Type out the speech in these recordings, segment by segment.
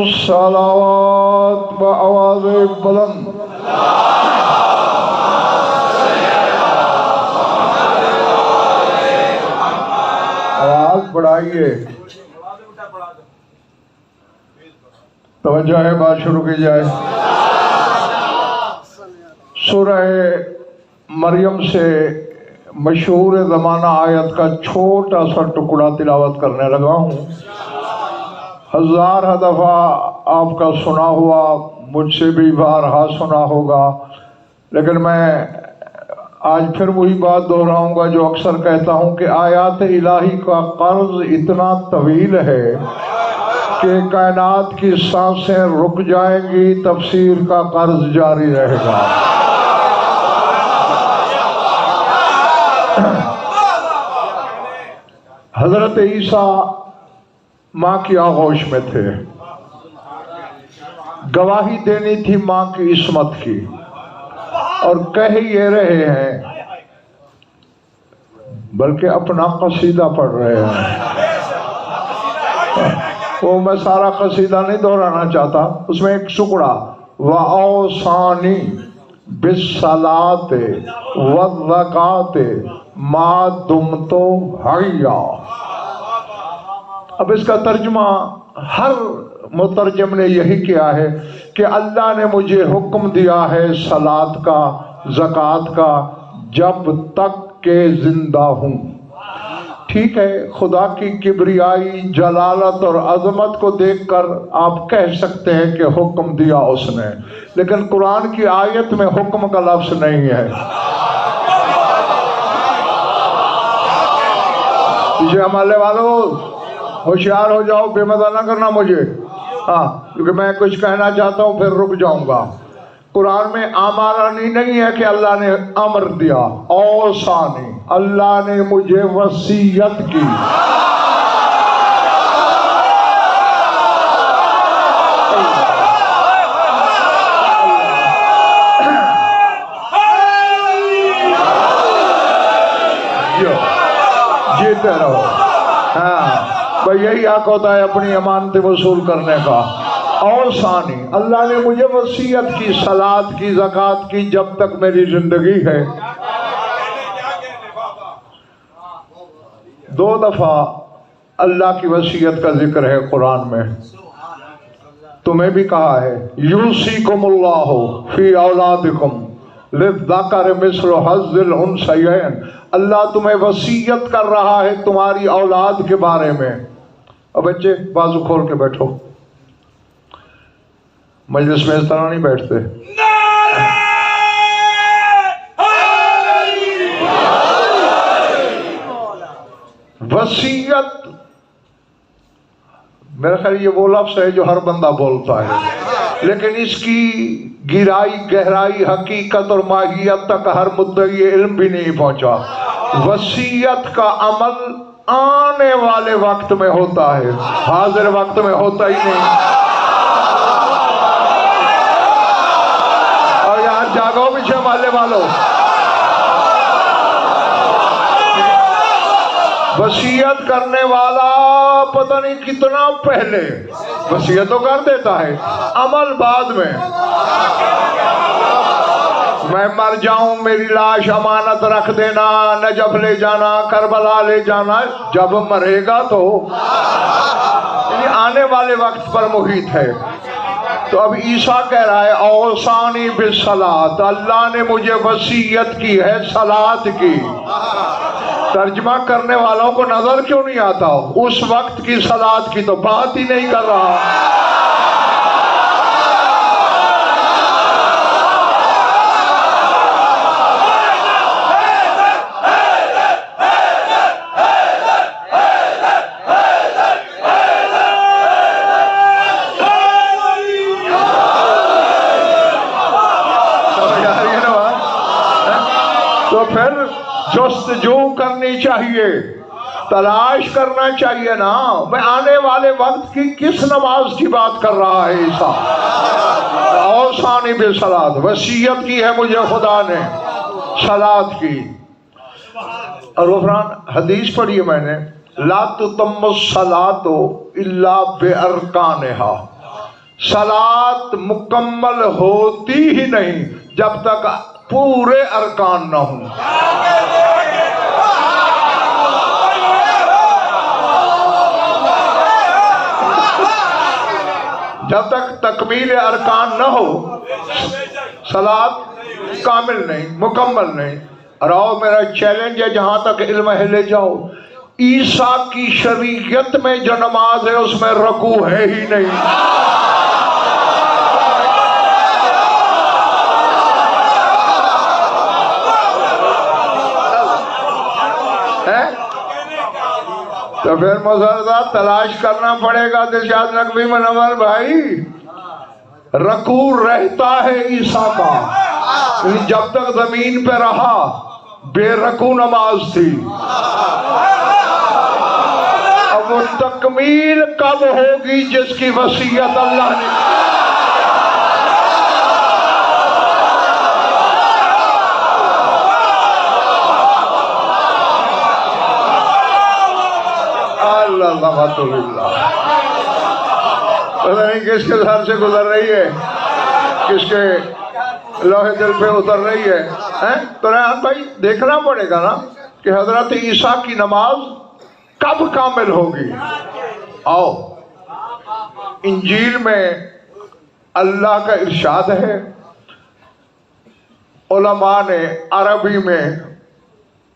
الصلوات بآواز بلند آواز بڑھائیے. توجہ ہے، بات شروع کی جائے. سورہ مریم سے مشہور زمانہ آیت کا چھوٹا سا ٹکڑا تلاوت کرنے لگا ہوں. ہزار دفعہ آپ کا سنا ہوا، مجھ سے بھی بارہا سنا ہوگا، لیکن میں آج پھر وہی بات دہراؤں گا جو اکثر کہتا ہوں کہ آیات الہی کا قرض اتنا طویل ہے کہ کائنات کی سانسیں رک جائیں گی، تفسیر کا قرض جاری رہے گا. حضرت عیسیٰ ماں کی آغوش میں تھے، گواہی دینی تھی ماں کی عصمت کی، اور کہہ یہ رہے ہیں، بلکہ اپنا قصیدہ پڑھ رہے ہیں. وہ میں سارا قصیدہ نہیں دہرانا چاہتا، اس میں ایک ٹکڑا وَأَوْصَانِي بِالصَّلَاةِ وَالزَّكَاةِ مَا دُمْتُ حَيًّا. اب اس کا ترجمہ ہر مترجم نے یہی کیا ہے کہ اللہ نے مجھے حکم دیا ہے صلاۃ کا، زکوٰۃ کا، جب تک کہ زندہ ہوں. ٹھیک ہے، خدا کی کبریائی، جلالت اور عظمت کو دیکھ کر آپ کہہ سکتے ہیں کہ حکم دیا اس نے، لیکن قرآن کی آیت میں حکم کا لفظ نہیں ہے. پیچھے ہمارے والوں ہوشیار ہو جاؤ، بے مزہ نہ کرنا مجھے، کیونکہ میں کچھ کہنا چاہتا ہوں پھر رک جاؤں گا. قرآن میں آمرانی نہیں ہے کہ اللہ نے امر دیا، اوصانی، اللہ نے مجھے وصیت کی. جیتے رہو. ہاں بھئی یہی حق ہوتا ہے اپنی امانتیں وصول کرنے کا. اوصانی، اللہ نے مجھے وصیت کی، صلاۃ کی، زکوٰۃ کی، جب تک میری زندگی ہے. 2 دفعہ اللہ کی وصیت کا ذکر ہے قرآن میں. تمہیں بھی کہا ہے یوصیکم اللہ فی اولادکم للذکر مثل حظ الانثیین. اللہ تمہیں وصیت کر رہا ہے تمہاری اولاد کے بارے میں. اب بچے بازو کھول کے بیٹھو، مجلس میں اس طرح نہیں بیٹھتے. وصیت میرا خیال یہ وہ لفظ ہے جو ہر بندہ بولتا ہے، لیکن اس کی گہرائی، حقیقت اور ماہیت تک ہر مدعی علم بھی نہیں پہنچا. وصیت کا عمل آنے والے وقت میں ہوتا ہے، حاضر وقت میں ہوتا ہی نہیں. اور یہاں جاگو پیچھے والے والوں، وصیت کرنے والا پتہ نہیں کتنا پہلے وصیت تو کر دیتا ہے، عمل بعد میں. میں مر جاؤں، میری لاش امانت رکھ دینا، نجف لے جانا، کربلا لے جانا. جب مرے گا تو یعنی آنے والے وقت پر محیط ہے. تو اب عیسیٰ کہہ رہا ہے اوصانی بالصلاۃ، اللہ نے مجھے وصیت کی ہے صلاۃ کی. ترجمہ کرنے والوں کو نظر کیوں نہیں آتا؟ اس وقت کی صلاۃ کی تو بات ہی نہیں کر رہا. تو پھر جستجو کرنی چاہیے، تلاش کرنا چاہیے نا. میں آنے والے وقت کی کس نماز کی بات کر رہا ہے عیسیٰ؟ اوصانی بالصلاۃ، وصیت کی ہے مجھے خدا نے صلاۃ کی. اور غفران حدیث پڑھی ہے میں نے، لا تتم الصلاۃ الا بارکانھا، صلاۃ مکمل ہوتی ہی نہیں جب تک پورے ارکان نہ ہوں. جب تک تکمیل ارکان نہ ہو صلاۃ کامل نہیں، مکمل نہیں. اور میرا چیلنج ہے جہاں تک علم ہے لے جاؤ، عیسیٰ کی شریعت میں جو نماز ہے اس میں رکوع ہے ہی نہیں. تو پھر مسلسل تلاش کرنا پڑے گا. دلشاد نقوی منور بھائی، رکوع رہتا ہے عیسیٰ کا، جب تک زمین پہ رہا بے رکوع نماز تھی. اب وہ تکمیل کب ہوگی جس کی وصیت اللہ نے پتہ نہیں کس کے سر سے گزر رہی ہے، کس کے لوہے دل پہ اتر رہی ہے. تو ریحان بھائی دیکھنا پڑے گا نا کہ حضرت عیسیٰ کی نماز کب کامل ہوگی. آؤ انجیل میں اللہ کا ارشاد ہے، علماء نے عربی میں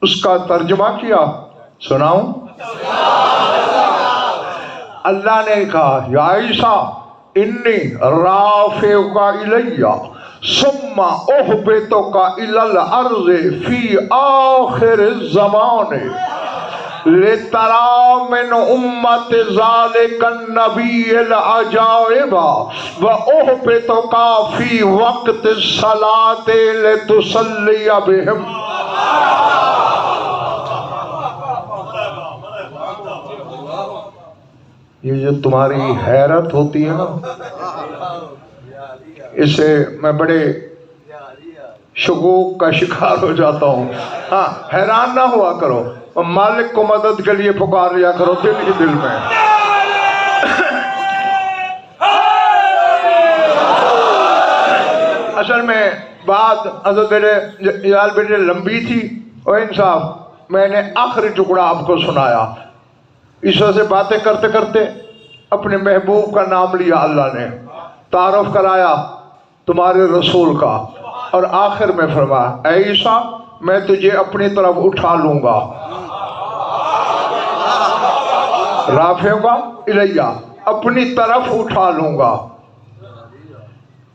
اس کا ترجمہ کیا، سناؤں؟ اللہ نے کہا یا عیسیٰ انی رافعک الیہ ثم اہبطک الی الارض فی آخر الزمان لتری من امت ذلک النبی العجائب واہبطک فی وقت الصلاۃ لتصلی بہم. یہ جو تمہاری حیرت ہوتی ہے نا، اس سے میں بڑے شکوک کا شکار ہو جاتا ہوں. ہاں حیران نہ ہوا کرو، مالک کو مدد کے لیے پکار لیا کرو دل ہی دل میں. اصل میں بات حضرت بیٹے لمبی تھی، اور انصاف میں نے آخری ٹکڑا آپ کو سنایا. عیسیٰ سے باتیں کرتے کرتے اپنے محبوب کا نام لیا، اللہ نے تعارف کرایا تمہارے رسول کا، اور آخر میں فرمایا اے عیسیٰ میں تجھے اپنی طرف اٹھا لوں گا. رافعک الیہ، اپنی طرف اٹھا لوں گا.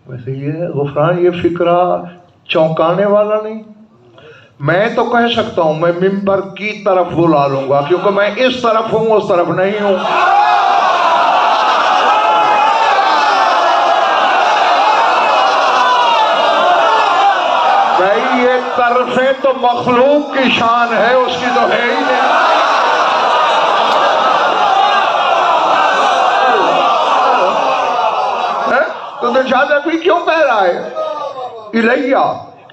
ویسے یہ غفران، یہ فکرہ چونکانے والا نہیں؟ میں تو کہہ سکتا ہوں میں ممبر کی طرف بلا لوں گا، کیونکہ میں اس طرف ہوں اس طرف نہیں ہوں. بھائی یہ طرفیں تو مخلوق کی شان ہے، اس کی تو ہے ہی نہیں. تو دلشاد ابھی کیوں کہہ رہا ہے الیہ،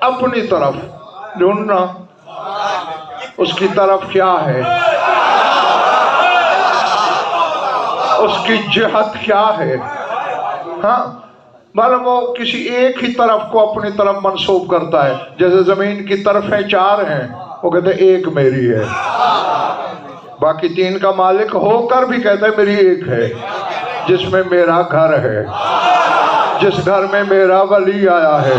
اپنی طرف ڈھونڈنا، اس کی طرف کیا ہے، اس کی جہت کیا ہے. ہاں معلوم وہ کسی ایک ہی طرف کو اپنی طرف منسوب کرتا ہے. جیسے زمین کی طرفیں 4 ہیں، وہ کہتے ہیں ایک میری ہے، باقی 3 کا مالک ہو کر بھی کہتا ہے میری ایک ہے، جس میں میرا گھر ہے، جس گھر میں میرا ولی آیا ہے.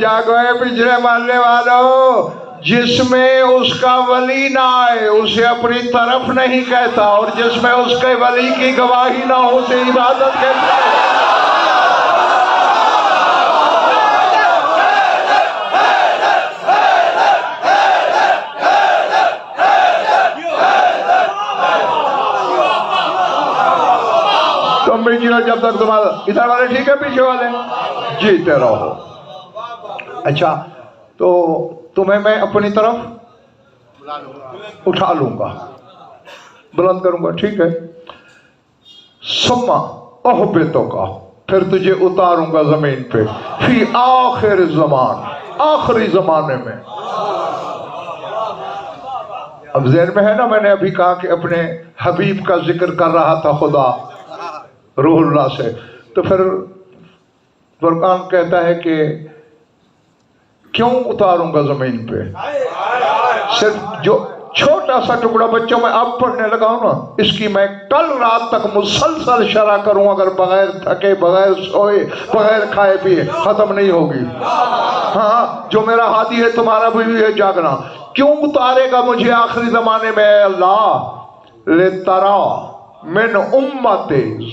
جاگوئے پچھلے محلے والوں، جس میں اس کا ولی نہ آئے اسے اپنی طرف نہیں کہتا، اور جس میں اس کے ولی کی گواہی نہ ہو اسے عبادت کہتا ہے. تم بھی جیو جب تک تمہارا، ادھر والے ٹھیک ہے، پیچھے والے جیتے رہو. اچھا تو تمہیں میں اپنی طرف اٹھا لوں گا، بلند کروں گا، ٹھیک ہے. ثم اہبطک، پھر تجھے اتاروں گا زمین پہ، فی آخر الزمان، آخری زمانے میں. اب ذہن میں ہے نا، میں نے ابھی کہا کہ اپنے حبیب کا ذکر کر رہا تھا خدا روح اللہ سے، تو پھر فرقان کہتا ہے کہ کیوں اتاروں گا زمین پہ؟ صرف جو چھوٹا سا ٹکڑا بچوں میں اب پڑھنے لگا ہوں نا، اس کی میں کل رات تک مسلسل شرح کروں، اگر بغیر تھکے، بغیر سوئے، بغیر کھائے پیے، ختم نہیں ہوگی۔ ہاں، جو میرا ہادی ہے تمہارا بھی ہے جاگنا۔ کیوں اتارے گا مجھے آخری زمانے میں اے اللہ؟ لِتَرَا من امت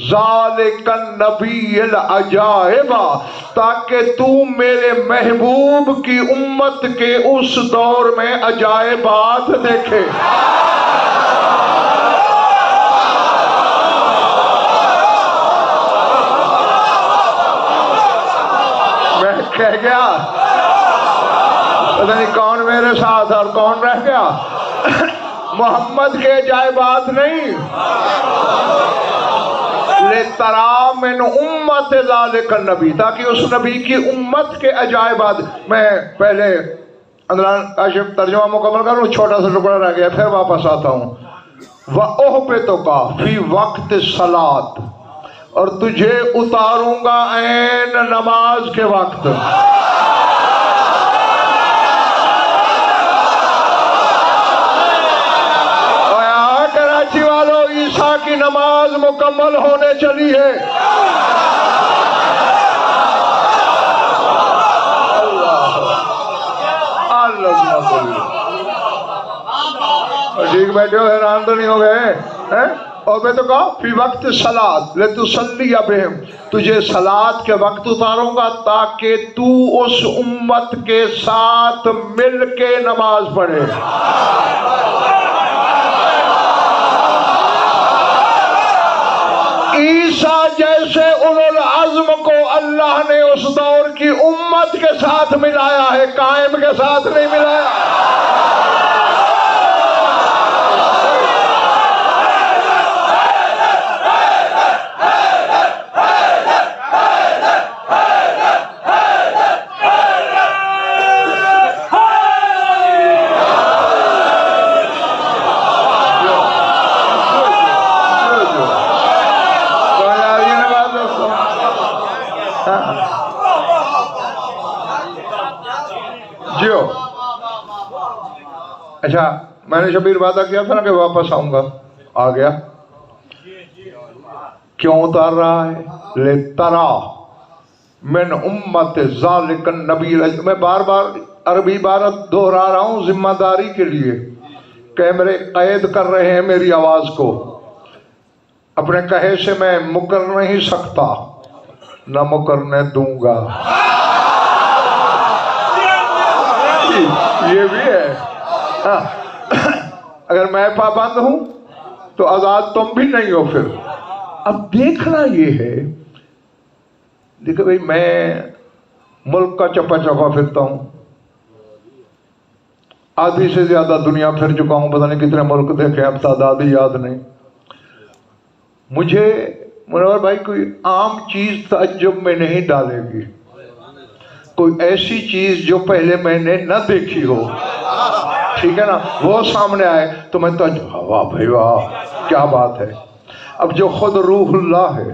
ذالک النبی العجائب، تاکہ تو میرے محبوب کی امت کے اس دور میں عجائبات دیکھے۔ میں کہہ گیا پتہ نہیں کون میرے ساتھ اور کون رہ گیا۔ محمد کے عجائبات نہیں، لِتَرَا مِنْ امت ذَلِكَ النبی، تاکہ اس نبی کی امت کے عجائبات۔ میں پہلے کاشف ترجمہ مکمل کروں، چھوٹا سا ٹکڑا رہ گیا، پھر واپس آتا ہوں۔ وَأُحْبِطُكَ فِي وقت الصلاۃ، اور تجھے اتاروں گا عین نماز کے وقت۔ کراچی والوں، عیسیٰ کی نماز مکمل ہونے چلی ہے۔ ٹھیک بیٹھے ہو، حیران تو نہیں ہو گئے؟ اور میں تو کہا فی وقت صلاۃ لتصلی بہم، تجھے صلاۃ کے وقت اتاروں گا تاکہ تو اس امت کے ساتھ مل کے نماز پڑھے۔ عیسیٰ جیسے اولو العزم کو اللہ نے اس دور کی امت کے ساتھ ملایا ہے، قائم کے ساتھ نہیں ملایا۔ اچھا، میں نے شبیر وعدہ کیا تھا نا کہ واپس آؤں گا، آ گیا۔ کیوں اتار رہا ہے؟ لِتَرَا من امت ذالک النبی، میں بار بار عربی عبارت دہرا رہا ہوں ذمہ داری کے لیے، کیمرے قید کر رہے ہیں میری آواز کو، اپنے کہے سے میں مکر نہیں سکتا، نہ مکرنے دوں گا۔ یہ بھی ہے، اگر میں پابند ہوں تو آزاد تم بھی نہیں ہو۔ پھر اب دیکھنا یہ ہے، دیکھو بھائی، میں ملک کا چپا چپا پھرتا ہوں، آدھی سے زیادہ دنیا پھر چکا ہوں، پتہ نہیں کتنے ملک دیکھے، اب تعداد ہی یاد نہیں۔ مجھے منور بھائی کوئی عام چیز تعجب میں نہیں ڈالے گی، کوئی ایسی چیز جو پہلے میں نے نہ دیکھی ہو، ٹھیک ہے نا، وہ سامنے آئے تو میں واہ بھائی واہ کیا بات ہے۔ اب جو خود روح اللہ ہے،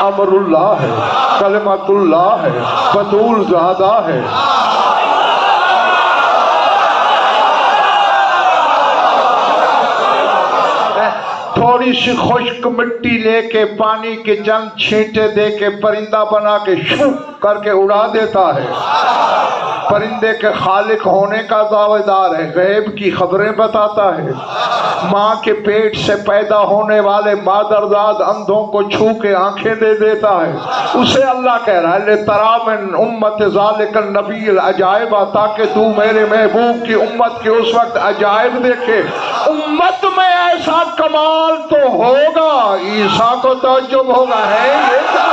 امر اللہ ہے، کلمت اللہ ہے، بطول زادہ ہے، تھوڑی سی خشک مٹی لے کے پانی کے چند چھینٹے دے کے پرندہ بنا کے شو کر کے اڑا دیتا ہے، پرندے کے خالق ہونے کا دعویٰ دار ہے، غیب کی خبریں بتاتا ہے، ماں کے پیٹ سے پیدا ہونے والے مادرزاد اندھوں کو چھو کے آنکھیں دے دیتا ہے، اسے اللہ کہہ رہا ہے لِتَرَا مِنْ أُمَّةِ ذَلِكَ النَّبِيِّ الْعَجَائِبَ، تاکہ تو میرے محبوب کی امت کے اس وقت عجائب دیکھے۔ امت میں ایسا کمال تو ہوگا، عیسیٰ کو تعجب ہوگا، ہے یہ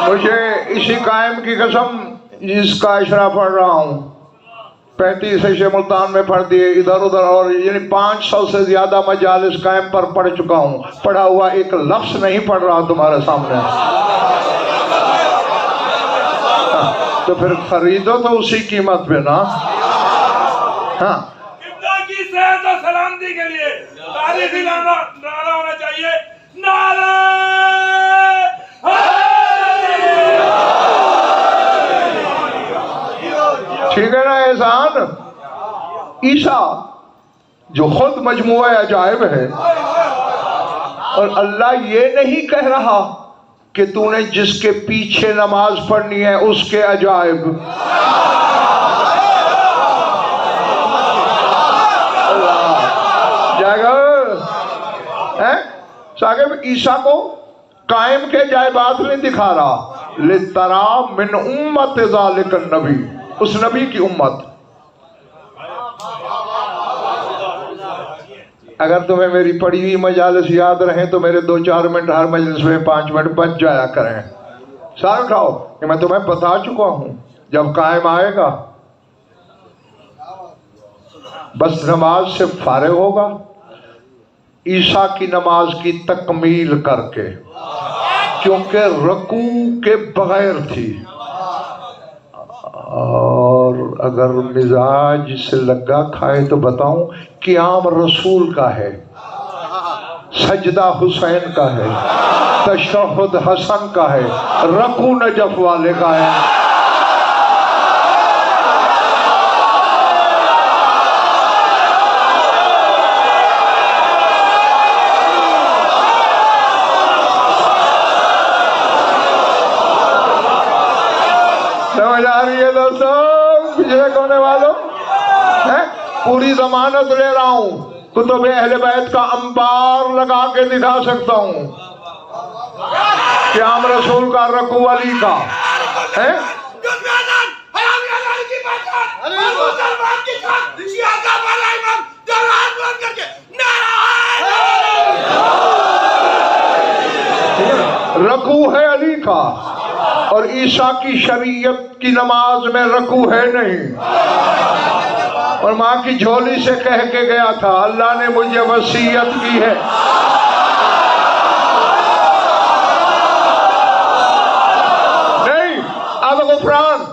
مجھے اسی قائم کی قسم جس کا اشرا پڑھ رہا ہوں 35 عشرے ملتان میں پڑھ دیے ادھر ادھر، اور یعنی 500 سے زیادہ مجالس قائم پر پڑھ چکا ہوں، پڑھا ہوا ایک لفظ نہیں پڑھ رہا تمہارے سامنے۔ تو پھر خریدو تو اسی قیمت پہ نا۔ ہاں کی صحت و سلامتی کے لیے تاریخی نعرہ ہونا چاہیے، نعرہ ٹھیک ہے نا احسان؟ عیسیٰ جو خود مجموعہ عجائب ہے، اور اللہ یہ نہیں کہہ رہا کہ تو نے جس کے پیچھے نماز پڑھنی ہے اس کے عجائب۔ جائے گا صاحب عیسیٰ کو قائم کے عجائبات نہیں دکھا رہا، لِتَرَى مِنْ أُمَّتِ ذَلِكَ النبی، اس نبی کی امت۔ اگر تمہیں میری پڑھی ہوئی مجالس یاد رہیں تو میرے 2-4 منٹ ہر مجلس میں 5 منٹ بچ جایا کریں۔ سار اٹھاؤ کہ میں تمہیں بتا چکا ہوں جب قائم آئے گا بس نماز سے فارغ ہوگا، عیسیٰ کی نماز کی تکمیل کر کے، کیونکہ رکوع کے بغیر تھی۔ اور اگر مزاج سے لگا کھائے تو بتاؤں، قیام رسول کا ہے، سجدہ حسین کا ہے، تشہد حسن کا ہے، رکوع نجف والے کا ہے۔ سمجھ آ رہی ہے دوستوں؟ پچھلے کونے والوں پوری ضمانت لے رہا ہوں، کتب اہل بیت کا انبار لگا کے دکھا سکتا ہوں، قیام رسول کا، رکوع علی کا ہے۔ رکوع ہے علی کا، اور عیسیٰ کی شریعت کی نماز میں رکوع ہے نہیں۔ اور ماں کی جھولی سے کہہ کے گیا تھا، اللہ نے مجھے وصیت کی ہے۔ نہیں، اب غفران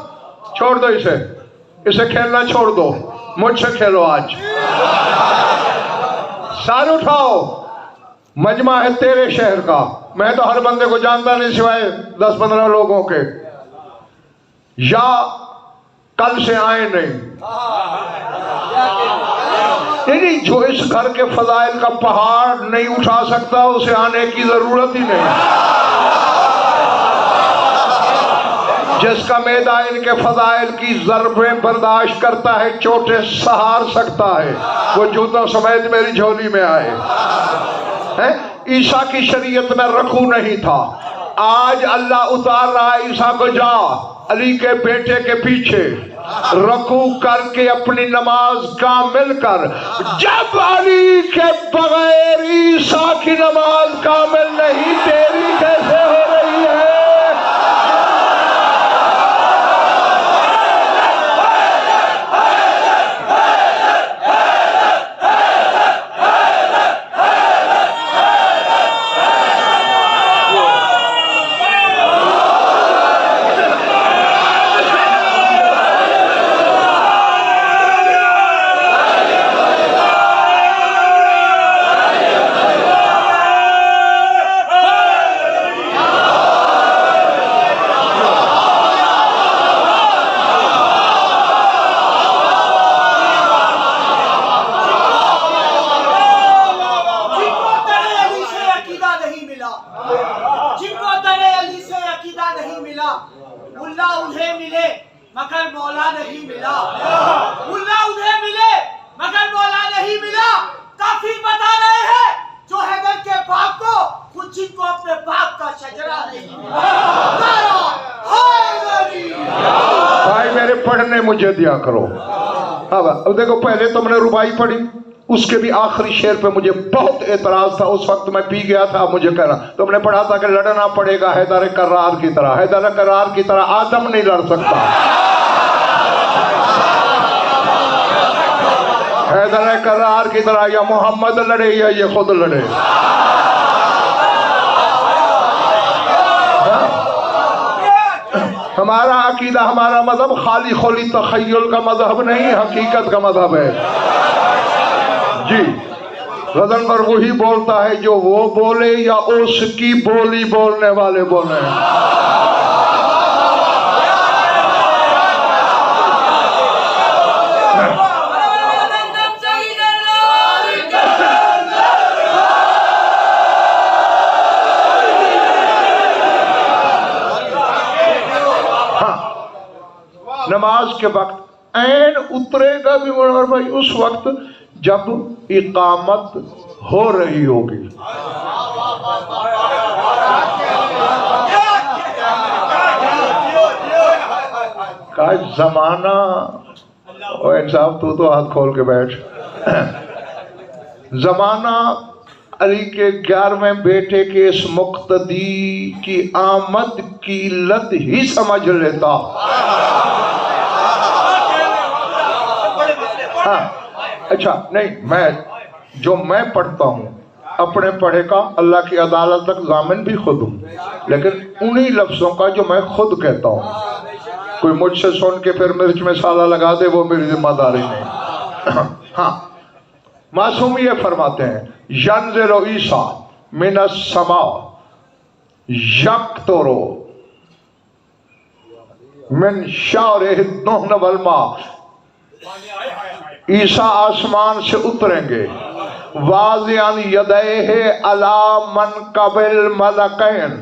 چھوڑ دو، اسے کھیلنا چھوڑ دو، مجھ سے کھیلو آج۔ سار اٹھاؤ، مجمع ہے تیرے شہر کا، میں تو ہر بندے کو جانتا نہیں سوائے 10-15 لوگوں کے، یا کل سے آئے نہیں، یعنی جو اس گھر کے فضائل کا پہاڑ نہیں اٹھا سکتا اسے آنے کی ضرورت ہی نہیں۔ جس کا معدہ ان کے فضائل کی ضربیں برداشت کرتا ہے، چوٹیں سہار سکتا ہے، وہ جوتوں سمیت میری جھولی میں آئے۔ عیسیٰ کی شریعت میں رکوع نہیں تھا، آج اللہ اتار رہا ہے عیسیٰ کو، جا علی کے بیٹے کے پیچھے رکوع کر کے اپنی نماز کامل کر۔ جب علی کے بغیر عیسیٰ کی نماز کامل نہیں، تیری کیسے ہو رہی ہے؟ مجھے دیا کرو۔ اب دیکھو، پہلے تم نے ربائی پڑھی، اس کے بھی آخری شعر پہ مجھے بہت اعتراض تھا. اس وقت میں پی گیا تھا, مجھے کہنا تو ہم نے پڑھا تھا کہ لڑنا پڑے گا حیدر کرار کی طرح. حیدر کرار کی طرح آدم نہیں لڑ سکتا. حیدر کرار کی طرح یا محمد لڑے یا یہ خود لڑے. ہمارا عقیدہ, ہمارا مذہب خالی خولی تخیل کا مذہب نہیں, حقیقت کا مذہب ہے. جی غزل پر وہی بولتا ہے جو وہ بولے یا اس کی بولی بولنے والے بولے. نماز کے وقت عین اترے گا بھی منور بھائی اس وقت جب اقامت ہو رہی ہوگی. کاش زمانہ, اور انصاف تو ہاتھ کھول کے بیٹھ. زمانہ علی کے 11ویں بیٹے کے اس مقتدی کی آمد کی لت ہی سمجھ لیتا. اچھا نہیں, جو میں پڑھتا ہوں اپنے پڑھے کا اللہ کی عدالت تک ضامن بھی خود ہوں, لیکن انہی لفظوں کا جو میں خود کہتا ہوں. کوئی مجھ سے سن کے پھر مرچ مسالہ لگا دے وہ میری ذمہ داری نہیں. ہاں معصوم یہ فرماتے ہیں ینزل عیسیٰ من السماء یقطر من شعرہ الدہن والماء. عیسیٰ آسمان سے اتریں گے واضعاً یدیہ علی منکب الملکین,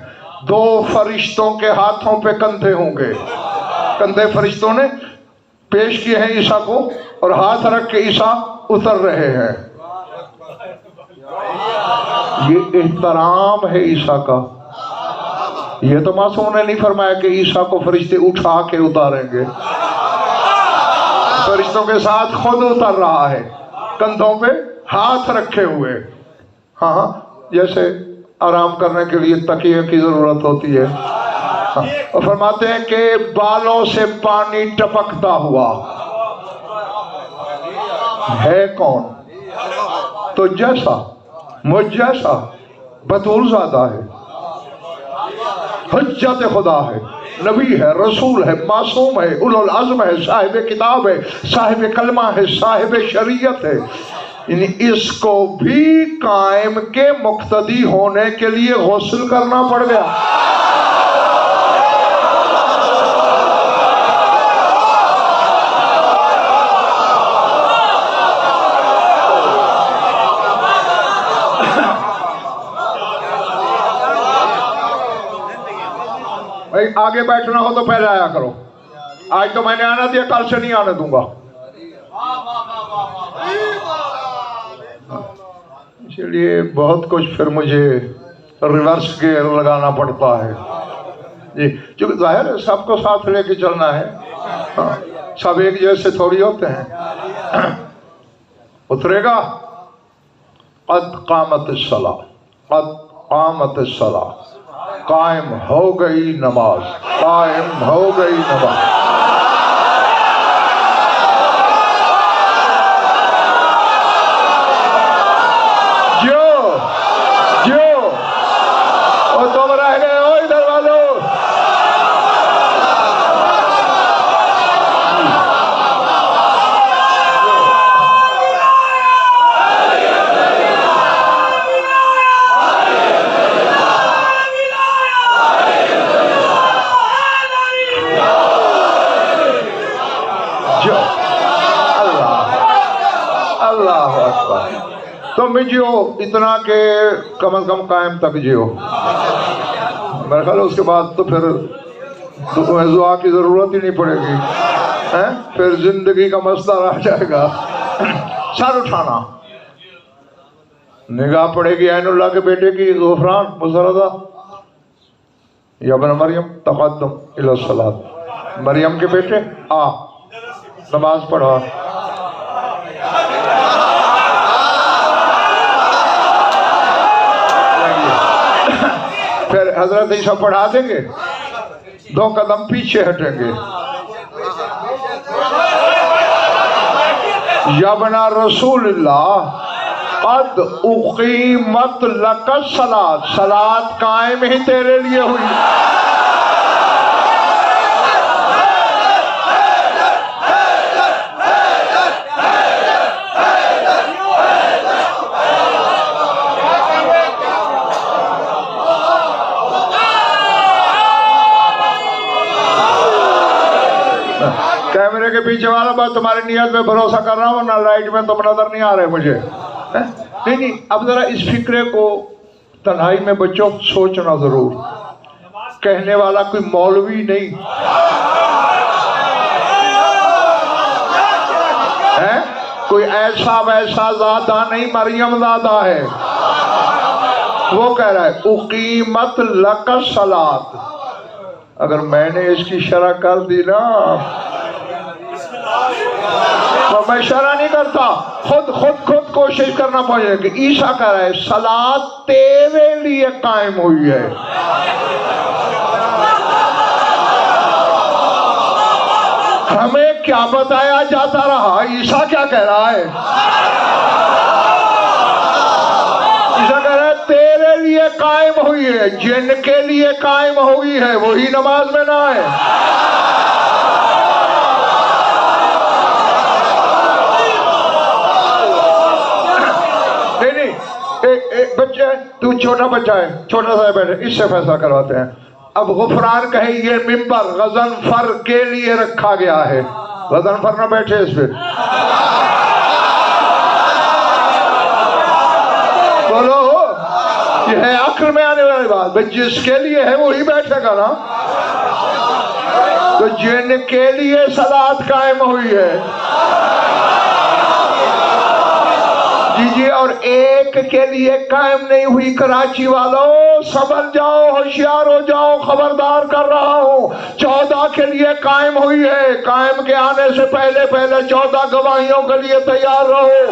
2 فرشتوں کے ہاتھوں پہ کندھے ہوں گے. کندھے فرشتوں نے پیش کیے ہیں عیسیٰ کو اور ہاتھ رکھ کے عیسیٰ اتر رہے ہیں. یہ احترام ہے عیسیٰ کا. یہ تو معصوم نے نہیں فرمایا کہ عیسیٰ کو فرشتے اٹھا کے اتاریں گے. فرشتوں کے ساتھ خود اتر رہا ہے, کندھوں پہ ہاتھ رکھے ہوئے. ہاں جیسے آرام کرنے کے لیے تکیے کی ضرورت ہوتی ہے. اور فرماتے ہیں کہ بالوں سے پانی ٹپکتا ہوا ہے کون؟ تو جیسا مجھ جیسا بطول زادہ ہے, حجت خدا ہے, نبی ہے, رسول ہے, معصوم ہے, اولو العزم ہے, صاحب کتاب ہے, صاحب کلمہ ہے, صاحب شریعت ہے. یعنی اس کو بھی قائم کے مقتدی ہونے کے لیے غسل کرنا پڑ گیا. آگے بیٹھنا ہو تو پہلے آیا کرو. آج تو میں نے آنا دیا, کل سے نہیں آنے دوں گا. اس لیے بہت کچھ پھر مجھے ریورس گیئر لگانا پڑتا ہے. جی کیونکہ ظاہر ہے سب کو ساتھ لے کے چلنا ہے. سب ایک جیسے تھوڑی ہوتے ہیں. اترے گا قد قامت الصلاۃ, قد قامت الصلاۃ, قائم ہو گئی نماز, قائم ہو گئی نماز. جو اور تم رہ گئے ہو ادھر والوں. اللہ اکبر. تم بھی جیو اتنا کہ کم از کم قائم تک جیو. میرا خیال ہے اس کے بعد تو پھر دعا کی ضرورت ہی نہیں پڑے گی. پھر زندگی کا مسئلہ رہ جائے گا. سر اٹھانا, نگاہ پڑے گی عین اللہ کے بیٹے کی غفران مسردہ. یا ابن مریم تقدم الی الصلاۃ, مریم کے بیٹے آ نماز پڑھا. حضرت عیسیٰ پڑھا دیں گے؟ 2 قدم پیچھے ہٹیں گے. یابنا رسول اللہ قد اقیمت لک الصلاۃ، صلاۃ قائم ہی تیرے لیے ہوئی. کیمرے کے پیچھے والا میں تمہاری نیت میں بھروسہ کر رہا ہوں، نہ لائٹ میں تم نظر نہیں آ رہے مجھے. نہیں، اب ذرا اس فکرے کو تنہائی میں بچوں سوچنا ضرور. کہنے والا کوئی مولوی نہیں ہے، کوئی ایسا ویسا زادہ نہیں، مریم زادہ ہے. وہ کہہ رہا ہے اقیمت لک الصلاۃ. اگر میں نے اس کی شرح کر دی نا تو میں شرح نہیں کرتا، خود کوشش کرنا پڑے گا. کہ عیسیٰ کہہ رہا ہے صلاۃ تیرے لیے قائم ہوئی ہے. ہمیں کیا بتایا جاتا رہا، عیسیٰ کیا کہہ رہا ہے؟ عیسیٰ کہہ رہا ہے تیرے لیے قائم ہوئی ہے. جن کے لیے قائم ہوئی ہے وہی نماز میں نہ آئے. بچے، تو چھوٹا بچہ ہے، چھوٹا سا بیٹھے، اس سے فیصلہ کرواتے ہیں. اب غفران کہے یہ ممبر غضنفر کے لیے رکھا گیا ہے. غضنفر نہ بیٹھے اس پہ. بولو، یہ ہے عقل میں آنے والی بات. بھئی جس کے لیے ہے وہی بیٹھے گا نا. تو جن کے لیے صلاۃ قائم ہوئی ہے، جی، اور ایک کے لیے قائم نہیں ہوئی. کراچی والوں سنبھل جاؤ، ہوشیار ہو جاؤ، خبردار کر رہا ہوں. 14 کے لیے قائم ہوئی ہے. قائم کے آنے سے پہلے 14 گواہیوں کے لیے تیار رہو.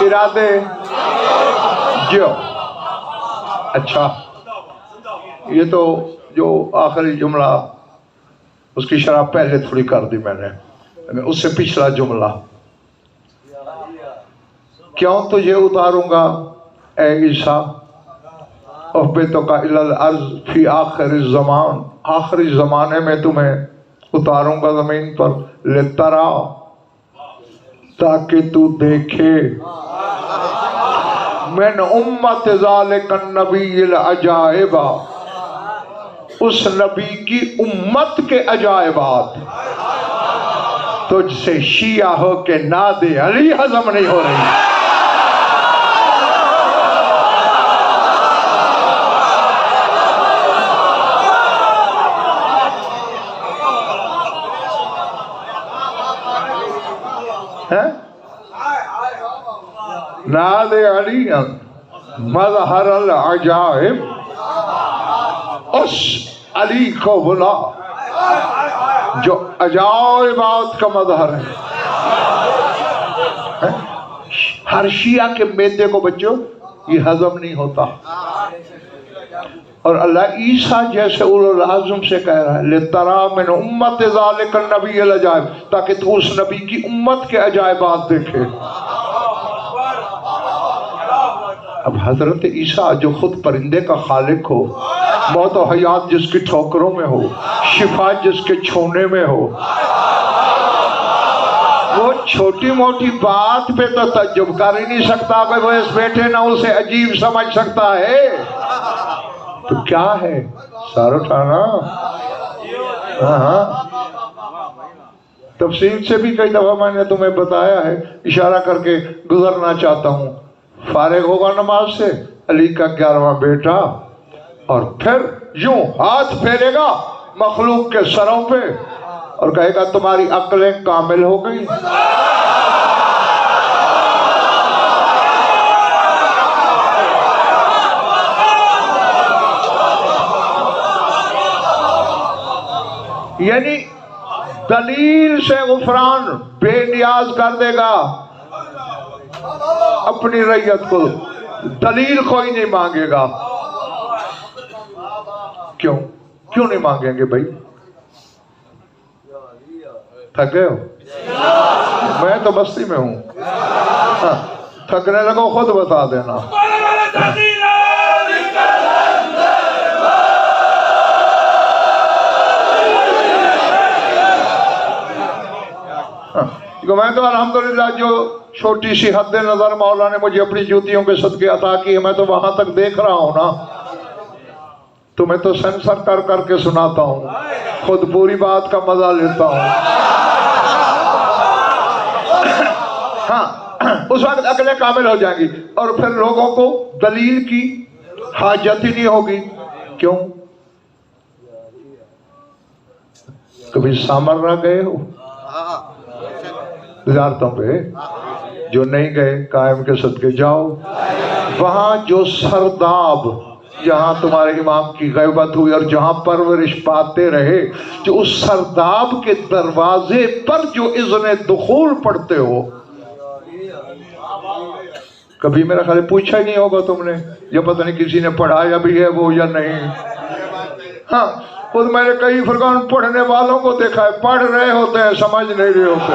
ارادے جو اچھا، یہ تو جو آخری جملہ اس کی شرح پہلے تھوڑی کر دی میں نے. اس سے پچھلا جملہ، کیوں تجھے اتاروں گا اے عیسیٰ احبتک الی الارض فی آخر الزمان، آخری زمانے میں تمہیں اتاروں گا زمین پر. لترا، تاکہ تو دیکھے، من امت ذالک النبی العجائب، اس نبی کی امت کے عجائبات. تجھ سے شیعہ ہو کے ناد علی ہضم نہیں ہو رہی. ناد علی مظہر العجائب، اس علی کو بلا جو عجائبات کا مظہر ہے. ہر شیعہ کے معدے کو بچوں یہ ہضم نہیں ہوتا. اور اللہ عیسیٰ جیسے اولو العزم سے کہہ رہا ہے لترا من امت ذالک النبی العجائب، تاکہ تو اس نبی کی امت کے عجائبات دیکھے. اب حضرت عیسیٰ جو خود پرندے کا خالق ہو، موت و حیات جس کی ٹھوکروں میں ہو، شفا جس کے چھونے میں ہو، وہ چھوٹی موٹی بات پہ تو تعجب کر ہی نہیں سکتا کہ وہ اس بیٹے نہ اسے عجیب سمجھ سکتا ہے. تو کیا ہے سار اٹھانا. تفصیل سے بھی کئی دفعہ میں نے تمہیں بتایا ہے، اشارہ کر کے گزرنا چاہتا ہوں. فارغ ہوگا نماز سے علی کا 11واں بیٹا، اور پھر یوں ہاتھ پھیرے گا مخلوق کے سروں پہ اور کہے گا تمہاری عقلیں کامل ہو گئی. یعنی دلیل سے غفران بے نیاز کر دے گا اپنی رعیت کو، دلیل کوئی نہیں مانگے گا. کیوں نہیں مانگیں گے بھائی؟ تھک گئے ہو؟ میں تو بستی میں ہوں. تھکنے لگو خود بتا دینا. میں تو الحمدللہ جو چھوٹی سی حد نظر مولا نے مجھے اپنی جوتیوں کے صدقے عطا کی ہے، میں تو وہاں تک دیکھ رہا ہوں نا. تمہیں تو سینسر کر کے سناتا ہوں، خود پوری بات کا مزہ لیتا ہوں. ہاں اس وقت عقلیں کامل ہو جائیں گی اور پھر لوگوں کو دلیل کی حاجت ہی نہیں ہوگی. کیوں؟ کبھی سامرا گئے ہو زیارتوں پہ؟ جو نہیں گئے قائم کے صدقے جاؤ. وہاں جو سرداب، جہاں تمہارے امام کی غیبت ہوئی اور جہاں پرورش پاتے رہے، جو اس سرداب کے دروازے پر جو اذن دخول پڑھتے ہو، کبھی میرا خیال پوچھا ہی نہیں ہوگا تم نے، یا پتہ نہیں کسی نے پڑھایا بھی ہے وہ یا نہیں. ہاں خود میں نے کئی فرقان پڑھنے والوں کو دیکھا ہے، پڑھ رہے ہوتے ہیں سمجھ نہیں رہے ہوتے.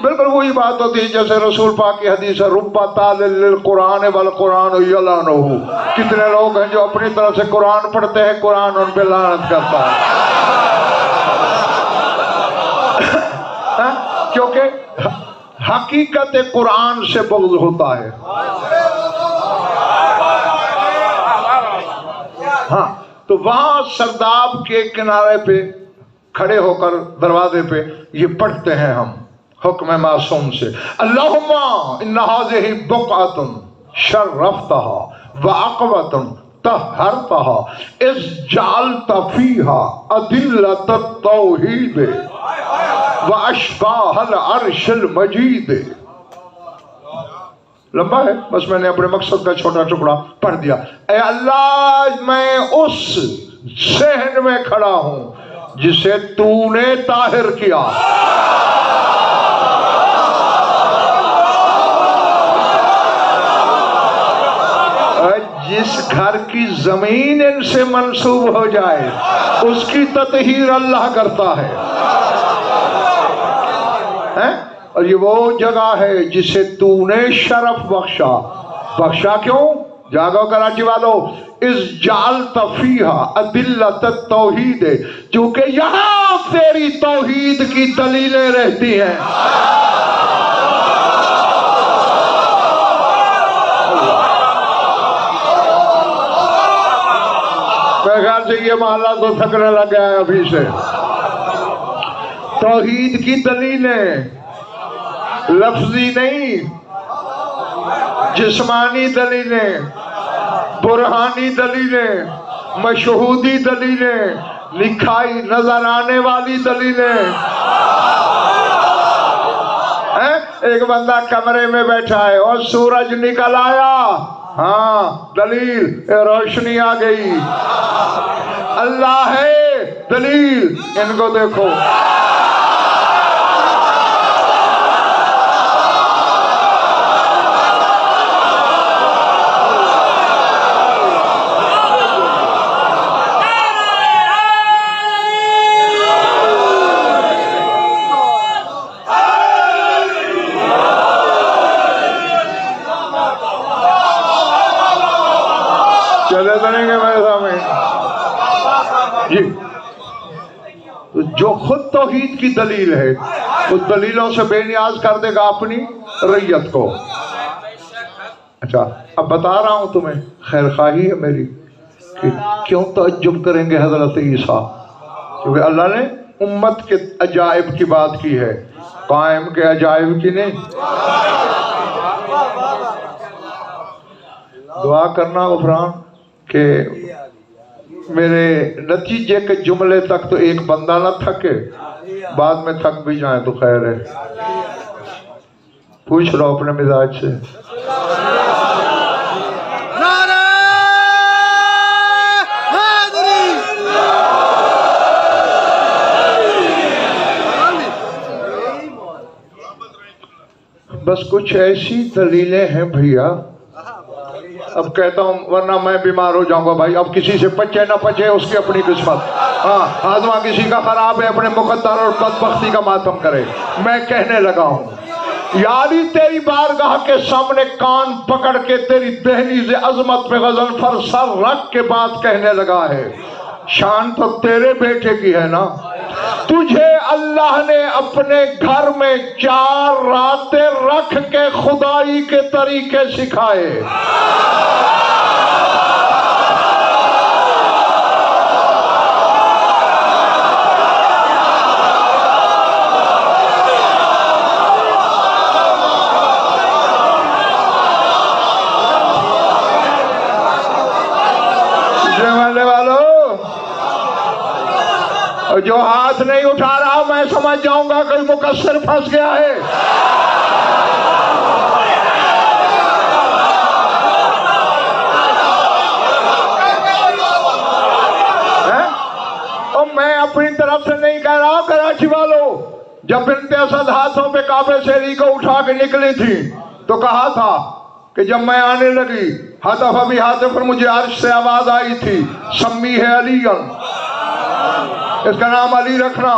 بالکل وہی بات ہوتی ہے جیسے رسول پاک کی حدیث ہے، ربا تالل للقرآن والقرآن یلعنہ. کتنے لوگ ہیں جو اپنی طرف سے قرآن پڑھتے ہیں، قرآن ان پہ لعنت کرتا ہے. کیونکہ حقیقت قرآن سے بغض ہوتا ہے. ہاں تو وہاں سرداب کے کنارے پہ کھڑے ہو کر دروازے پہ یہ پڑھتے ہیں ہم حکم معصوم سے، اللہم ان هذه بقعۃ شرفتها واقوۃ طہرتها اذ جعلت فيها أدلة التوحید واشباہ العرش المجید. لمبا ہے، بس میں نے اپنے مقصد کا چھوٹا ٹکڑا پڑھ دیا. اے اللہ میں اس صحن میں کھڑا ہوں جسے تو نے طاہر کیا. جس گھر کی زمین ان سے منسوب ہو جائے اس کی تطہیر اللہ کرتا ہے. اور یہ وہ جگہ ہے جسے تو نے شرف بخشا. کیوں؟ جاگو کراچی والو، اس جعلت فیہا ادلت التوحید، کیونکہ یہاں تیری توحید کی دلیلیں رہتی ہیں. میرے خیال سے یہ محلہ تو تھکنے لگا ہے ابھی سے. توحید کی دلیلیں لفظی نہیں، جسمانی دلیلیں، برہانی دلیلیں، مشہودی دلیلیں، لکھائی نظر آنے والی دلیلیں. ایک بندہ کمرے میں بیٹھا ہے اور سورج نکل آیا، ہاں دلیل، روشنی آ گئی. اللہ ہے دلیل، ان کو دیکھو. چلے بنیں گے میرے سامنے جی. جو خود توحید کی دلیل ہے اس دلیلوں سے بے نیاز کر دے گا اپنی رعیت کو. اچھا اب بتا رہا ہوں تمہیں، خیر خواہی ہے میری کہ کیوں تعجب کریں گے حضرت عیسیٰ، کیونکہ اللہ نے امت کے عجائب کی بات کی ہے، قائم کے عجائب کی نہیں. دعا کرنا غفران کہ میرے نتیجے کے جملے تک تو ایک بندہ نہ تھکے، بعد میں تھک بھی جائیں تو خیر ہے. پوچھ رہا اپنے مزاج سے. بس کچھ ایسی دلیلیں ہیں بھیا، اب کہتا ہوں ورنہ میں بیمار ہو جاؤں گا بھائی. اب کسی سے پچے نہ پچے اس کی اپنی قسمت. ہاں ہاضمہ کسی کا خراب ہے، اپنے مقدر اور بدبختی کا ماتم کرے. میں کہنے لگا ہوں یاری تیری بارگاہ کے سامنے کان پکڑ کے تیری دہلیز عظمت پہ غضن پر سر رکھ کے بات کہنے لگا ہے. شان تو تیرے بیٹے کی ہے نا. تجھے اللہ نے اپنے گھر میں 4 راتیں رکھ کے خدائی کے طریقے سکھائے. جو ہاتھ نہیں اٹھا رہا میں سمجھ جاؤں گا کوئی مقصر پھنس گیا ہے. اور میں اپنی طرف سے نہیں کہہ رہا. کراچی والوں جب بنت اسد ہاتھوں پہ کعبے سے علی کو اٹھا کے نکلی تھی تو کہا تھا کہ جب میں آنے لگی ہاتف ابھی ہاتف پر مجھے عرش سے آواز آئی تھی سمی ہے علی، اس کا نام علی رکھنا.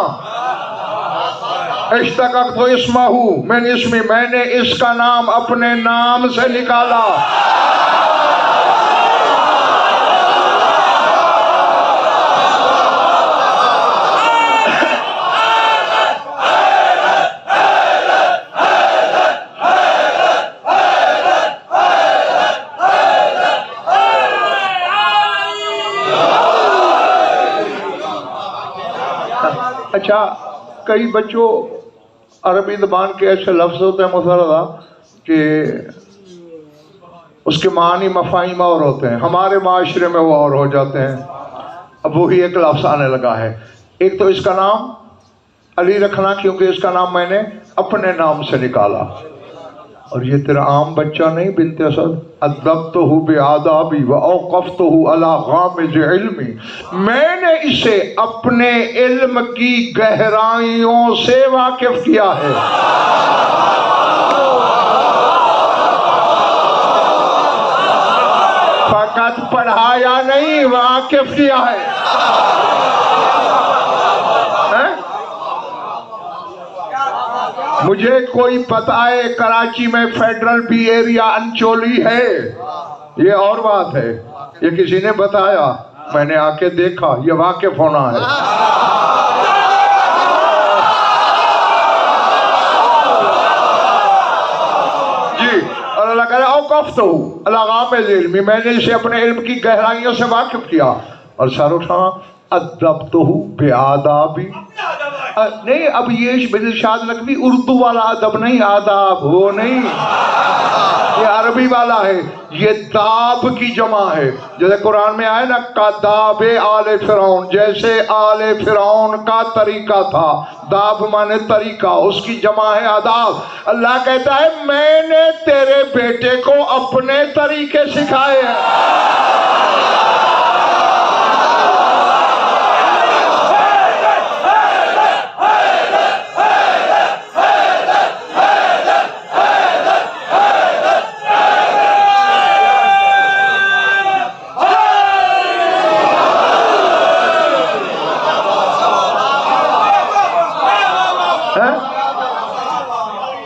اشتقاق تو اسمہ من اسمی، میں نے اس کا نام اپنے نام سے نکالا. اچھا کئی بچوں عربی زبان کے ایسے لفظ ہوتے ہیں مسلطہ کہ اس کے معنی مفاہیم اور ہوتے ہیں، ہمارے معاشرے میں وہ اور ہو جاتے ہیں. اب وہی ایک لفظ آنے لگا ہے. ایک تو اس کا نام علی رکھنا کیونکہ اس کا نام میں نے اپنے نام سے نکالا. اور یہ تیرا عام بچہ نہیں بنت اسد. ادبتہ بآدابی واوقفتہ علی غامض علمی، میں نے اسے اپنے علم کی گہرائیوں سے واقف کیا ہے. فقط پڑھایا نہیں، واقف کیا ہے. مجھے کوئی پتہ ہے کراچی میں فیڈرل بی ایریا انچولی ہے، یہ اور بات ہے. یہ کسی نے بتایا، میں نے آ کے دیکھا، یہ واقف ہونا ہے. جی اور اللہ کہہ رہا اوقفتہ علی غامض علمی، میں نے اسے اپنے علم کی گہرائیوں سے واقف کیا. اور سر اٹھا ادبتہ بآدابی، نہیں اب یہ ارشاد نقوی اردو والا ادب نہیں، آداب وہ نہیں، یہ عربی والا ہے. یہ داب کی جمع ہے. جیسے قرآن میں آئے نا کداب آل فرعون، جیسے آل فرعون کا طریقہ تھا. داب مانے طریقہ، اس کی جمع ہے آداب. اللہ کہتا ہے میں نے تیرے بیٹے کو اپنے طریقے سکھائے ہیں.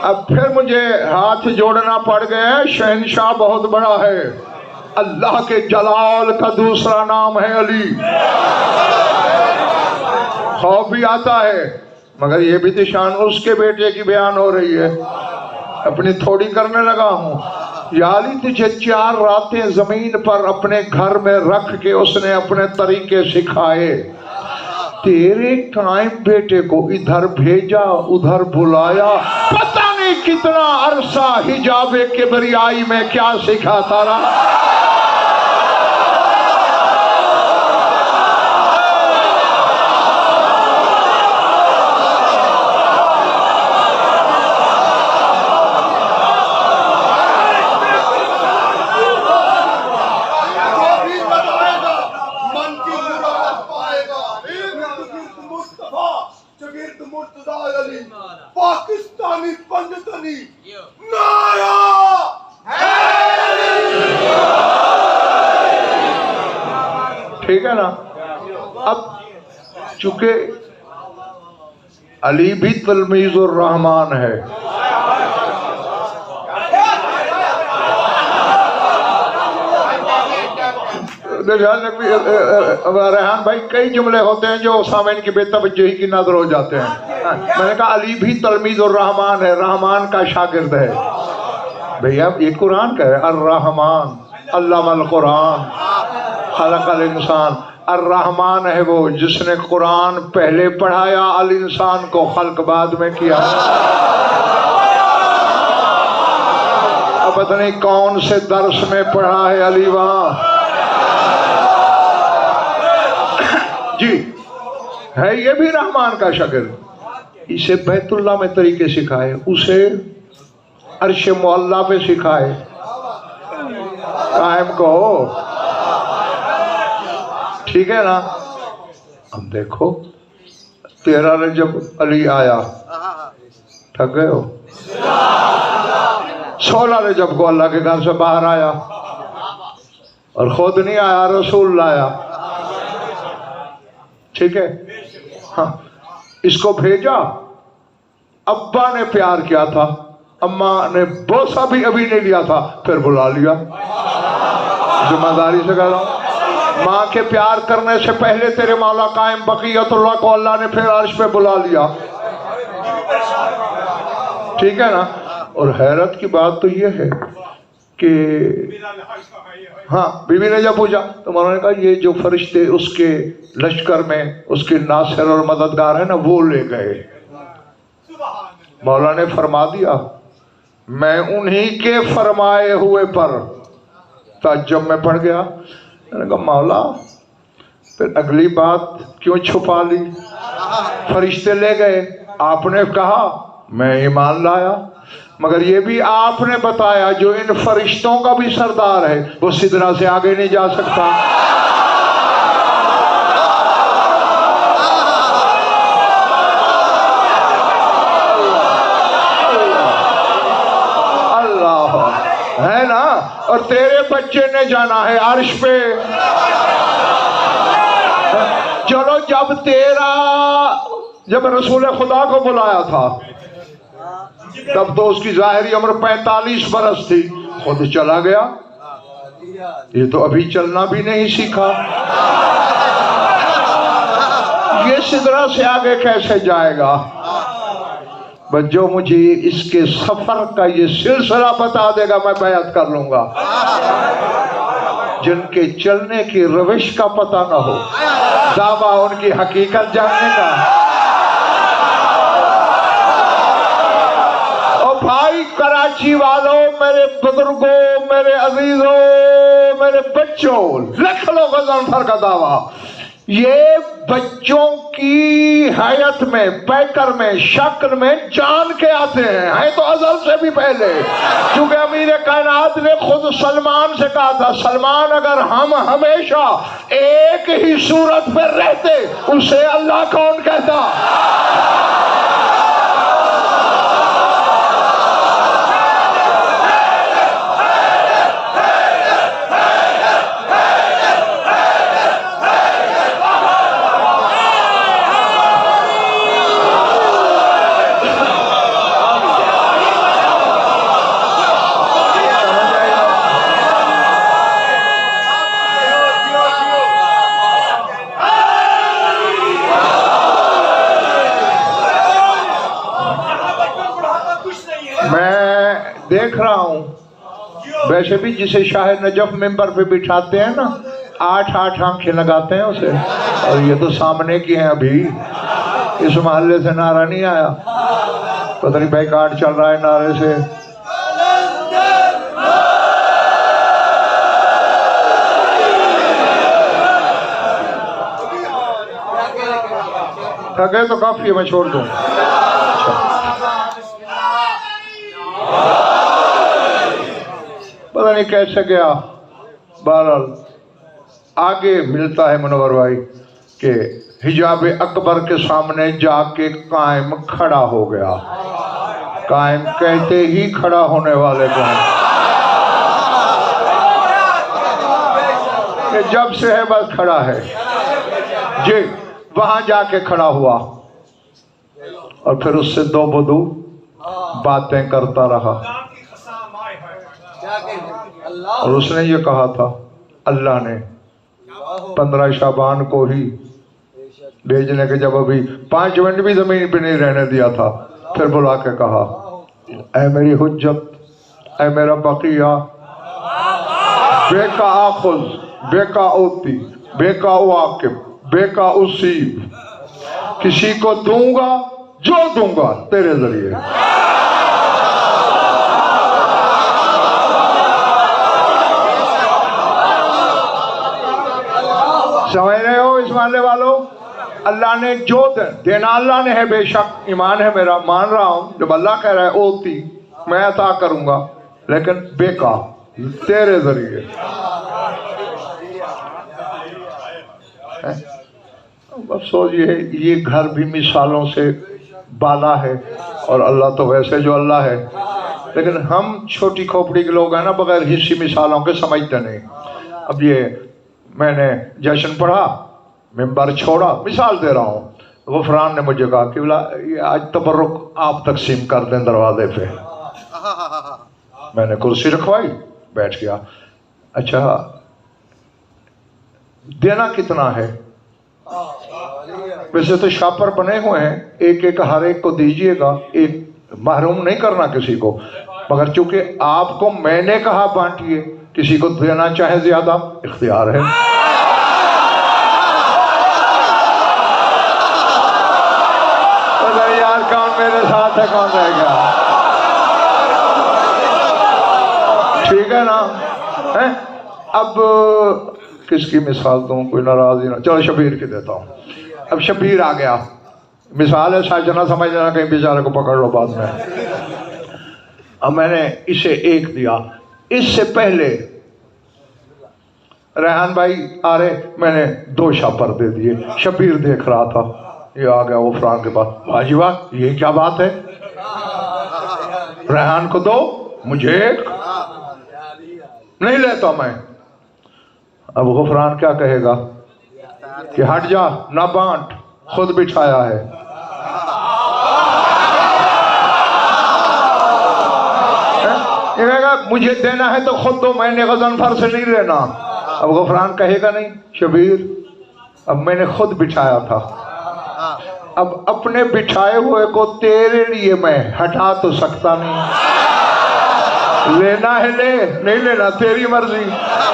اب پھر مجھے ہاتھ جوڑنا پڑ گیا. شہنشاہ بہت بڑا ہے، اللہ کے جلال کا دوسرا نام ہے علی. خوف بھی آتا ہے مگر یہ بھی تو شان اس کے بیٹے کی بیان ہو رہی ہے، اپنی تھوڑی کرنے لگا ہوں. یا علی تجھے 4 راتیں زمین پر اپنے گھر میں رکھ کے اس نے اپنے طریقے سکھائے. تیرے قائم بیٹے کو ادھر بھیجا ادھر بلایا، پتہ نہیں کتنا عرصہ حجاب کبریائی میں کیا سکھاتا رہا. پاکستانی پنڈتنی ٹھیک ہے نا؟ اب چونکہ علی بھی تلمیذ الرحمان ہے، ریحان بھائی کئی جملے ہوتے ہیں جو سامعین کی بے توجہی کی نظر ہو جاتے ہیں. میں نے کہا علی بھی تلمیذ الرحمان ہے، رحمان کا شاگرد ہے. بھیا یہ قرآن کا ہے، الرحمن علم القرآن خلق الانسان. الرحمن ہے وہ جس نے قرآن پہلے پڑھایا، الانسان کو خلق بعد میں کیا. اب پتہ نہیں کون سے درس میں پڑھا ہے علی وہاں. جی ہے یہ بھی رحمان کا شاگرد. اسے بیت اللہ میں طریقے سکھائے، اسے عرش معلیٰ پہ سکھائے. قائم کہو ٹھیک ہے نا. اب دیکھو 13 رجب علی آیا، تھک گئے ہو. 16 رجب کو اللہ کے گھر سے باہر آیا، اور خود نہیں آیا، رسول لایا. ٹھیک ہے ہاں. اس کو بھیجا، ابا نے پیار کیا تھا، اماں نے بوسہ بھی ابھی نہیں لیا تھا، پھر بلا لیا. ذمہ داری سے کہہ رہا ہوں، ماں کے پیار کرنے سے پہلے تیرے مولا قائم بقیت اللہ کو اللہ نے پھر عرش پہ بلا لیا. ٹھیک ہے نا. اور حیرت کی بات تو یہ ہے کہ ہاں بیوی نے جب پوچھا تو مولا نے کہا یہ جو فرشتے اس کے لشکر میں اس کے ناصر اور مددگار ہیں نا وہ لے گئے. مولا نے فرما دیا میں انہی کے فرمائے ہوئے پر. تعجب میں پڑ گیا. میں نے کہا مولا پھر اگلی بات کیوں چھپا لی؟ فرشتے لے گئے، آپ نے کہا میں ایمان لایا، مگر یہ بھی آپ نے بتایا جو ان فرشتوں کا بھی سردار ہے وہ سدرا سے آگے نہیں جا سکتا. اللہ ہے نا. اور تیرے بچے نے جانا ہے عرش پہ. چلو جب رسول خدا کو بلایا تھا تب تو اس کی ظاہری عمر 45 برس تھی، خود چلا گیا. یہ تو ابھی چلنا بھی نہیں سیکھا، یہ سدرا سے آگے کیسے جائے گا؟ بس جو مجھے اس کے سفر کا یہ سلسلہ بتا دے گا میں بیعت کر لوں گا. جن کے چلنے کی روش کا پتہ نہ ہو، دعویٰ ان کی حقیقت جاننے کا. بھائی کراچی والوں، میرے بزرگوں، میرے عزیزوں، میرے بچوں، لکھ لو غضنفر کا دعویٰ. یہ بچوں کی حیات میں، پیکر میں، شکل میں جان کے آتے ہیں تو ازل سے بھی پہلے. کیونکہ امیر کائنات نے خود سلمان سے کہا تھا سلمان اگر ہم ہمیشہ ایک ہی صورت پر رہتے اسے اللہ کون کہتا؟ دیکھ رہا ہوں ویسے بھی جسے شاہ نجف ممبر پہ بٹھاتے ہیں نا 8 آنکھیں لگاتے ہیں اسے، اور یہ تو سامنے کی ہیں. ابھی اس محلے سے نعرہ نہیں آیا، پتہ نہیں بیک آرٹ چل رہا ہے نعرے سے. تھکے تو کافی ہے، میں چھوڑ دوں. پتہ نہیں کیسے گیا. بہرحال آگے ملتا ہے منور بھائی کہ حجاب اکبر کے سامنے جا کے قائم کھڑا ہو گیا. قائم کہتے ہی کھڑا ہونے والے کو کہ جب سے ہے بس کھڑا ہے جی. وہاں جا کے کھڑا ہوا اور پھر اس سے دو بدو باتیں کرتا رہا. اور اس نے یہ کہا تھا اللہ نے 15 شعبان کو ہی بھیجنے کے جب ابھی 5 منٹ بھی زمین پہ نہیں رہنے دیا تھا پھر بلا کے کہا اے میری حجت اے میرا بقیہ بے کا آخذ بے کا اوتی بے کا واقب بے کا اصیب کسی کو دوں گا جو دوں گا تیرے ذریعے. سمجھ رہے ہو اس معاملے والوں؟ اللہ نے جو دینا اللہ نے ہے بے شک ایمان ہے میرا مان رہا ہوں. جب اللہ کہہ رہا ہے اوتی میں عطا کروں گا لیکن بے کا تیرے ذریعے. افسوس یہ ہے یہ گھر بھی مثالوں سے بالا ہے اور اللہ تو ویسے جو اللہ ہے لیکن ہم چھوٹی کھوپڑی کے لوگ ہیں نا بغیر حصی مثالوں کے سمجھتے نہیں. اب یہ میں نے جشن پڑھا ممبر چھوڑا مثال دے رہا ہوں. غفران نے مجھے کہا کہ یہ آج تبرک آپ تقسیم کر دیں دروازے پہ. میں نے کرسی رکھوائی بیٹھ گیا. اچھا دینا کتنا ہے؟ ویسے تو شاپر بنے ہوئے ہیں ایک ایک ہر ایک کو دیجئے گا ایک محروم نہیں کرنا کسی کو مگر چونکہ آپ کو میں نے کہا بانٹیے کسی کو دینا چاہے زیادہ اختیار ہے. یار کون میرے ساتھ ہے کون رہ گیا؟ ٹھیک ہے نا. اب کس کی مثال دوں کوئی ناراض ہی نہ. چلو شبیر کی دیتا ہوں. اب شبیر آ گیا مثال ہے سچ نہ سمجھ لینا کہیں بیچارے کو پکڑ لو بعد میں. اب میں نے اسے ایک دیا. اس سے پہلے ریحان بھائی آ رہے میں نے 2 شاپر دے دیے. شبیر دیکھ رہا تھا یہ آ گیا غفران کے بعد واہ جی واہ یہ کیا بات ہے ریحان کو دو مجھے ایک نہیں لیتا میں. اب غفران کیا کہے گا کہ ہٹ جا نہ بانٹ خود بٹھایا ہے. یہ کہے گا مجھے دینا ہے تو خود دو میں نے غضنفر سے نہیں لینا. اب غفران کہے گا نہیں شبیر اب میں نے خود بٹھایا تھا اب اپنے بٹھائے ہوئے کو تیرے لیے میں ہٹا تو سکتا نہیں. لینا ہے لے نہیں لینا تیری مرضی.